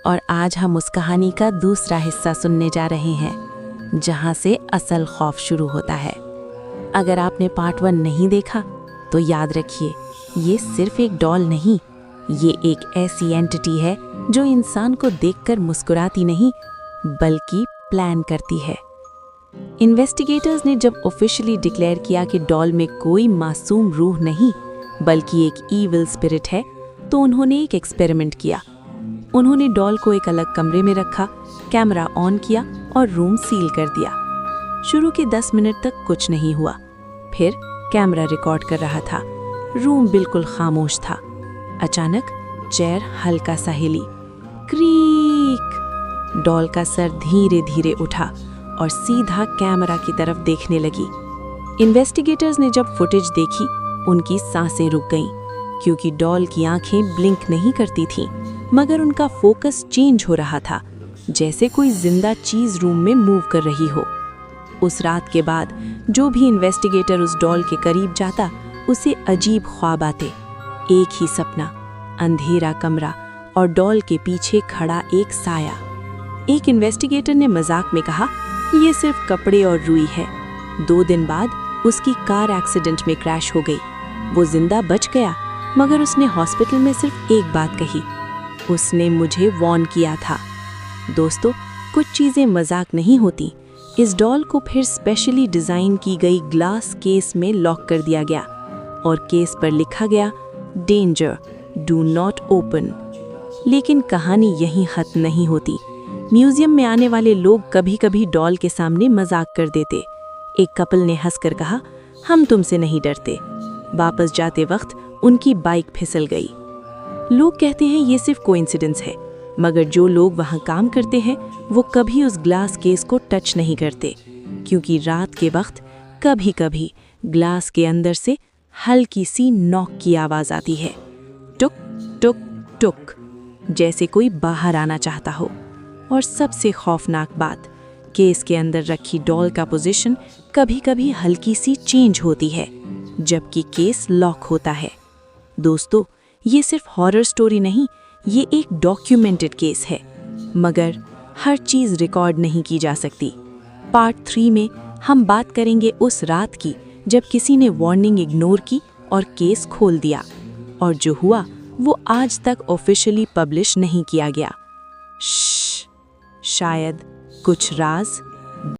और आज हम उस कहानी का दूसरा हिस्सा सुनने जा रहे हैं, जहां से असल खौफ शुरू होता है। अगर आपने पार्ट 1 नहीं देखा तो याद रखिए, ये सिर्फ एक डॉल नहीं, ये एक ऐसी एंटिटी है जो इंसान को देखकर मुस्कुराती नहीं बल्कि प्लान करती है। इन्वेस्टिगेटर्स ने जब ऑफिशियली डिक्लेयर किया कि डॉल में कोई मासूम रूह नहीं बल्कि एक ईविल स्पिरिट है, तो उन्होंने एक एक्सपेरिमेंट किया। उन्होंने डॉल को एक अलग कमरे में रखा, कैमरा ऑन किया और रूम सील कर दिया। शुरू के 10 मिनट तक कुछ नहीं हुआ। फिर कैमरा रिकॉर्ड कर रहा था, रूम बिल्कुल खामोश था। अचानक चेयर हल्का सा हिली, क्रीक। डॉल का सर धीरे धीरे उठा और सीधा कैमरा की तरफ देखने लगी। इन्वेस्टिगेटर्स ने जब फुटेज देखी, उनकी सांसें रुक गईं, क्योंकि डॉल की आंखें ब्लिंक नहीं करती थीं, मगर उनका फोकस चेंज हो रहा था, जैसे कोई जिंदा चीज रूम में मूव कर रही हो। उस रात के बाद जो भी इन्वेस्टिगेटर उस डॉल के करीब जाता, उसे अजीब ख्वाब आते। एक ही सपना, अंधेरा कमरा और डॉल के पीछे खड़ा एक साया। एक इन्वेस्टिगेटर ने मजाक में कहा, ये सिर्फ कपड़े और रुई है। 2 दिन बाद उसकी कार एक्सीडेंट में क्रैश हो गई। वो जिंदा बच गया, मगर उसने हॉस्पिटल में सिर्फ एक बात कही, उसने मुझे वार्न किया था। दोस्तों, कुछ चीजें मजाक नहीं होती। इस डॉल को फिर स्पेशली डिजाइन की गई ग्लास केस में लॉक कर दिया गया और केस पर लिखा गया, डेंजर, डू नॉट ओपन। लेकिन कहानी यहीं खत्म नहीं होती। म्यूजियम में आने वाले लोग कभी कभी डॉल के सामने मजाक कर देते। एक कपल ने हंसकर कहा, हम तुमसे नहीं डरते। वापस जाते वक्त उनकी बाइक फिसल गई। लोग कहते हैं ये सिर्फ कोइंसिडेंस है, मगर जो लोग वहां काम करते हैं वो कभी उस ग्लास केस को टच नहीं करते, क्योंकि रात के वक्त कभी कभी ग्लास के अंदर से हल्की सी नॉक की आवाज आती है, टुक टुक टुक, जैसे कोई बाहर आना चाहता हो। और सबसे खौफनाक बात, केस के अंदर रखी डॉल का पोजीशन कभी कभी हल्की सी चेंज होती है, जबकि केस लॉक होता है। दोस्तों, ये सिर्फ हॉरर स्टोरी नहीं, ये एक डॉक्यूमेंटेड केस है, मगर हर चीज़ रिकॉर्ड नहीं की जा सकती। पार्ट 3 में हम बात करेंगे उस रात की जब किसी ने वार्निंग इग्नोर की और केस खोल दिया, और जो हुआ वो आज तक ऑफिशियली पब्लिश नहीं किया गया। शायद कुछ राज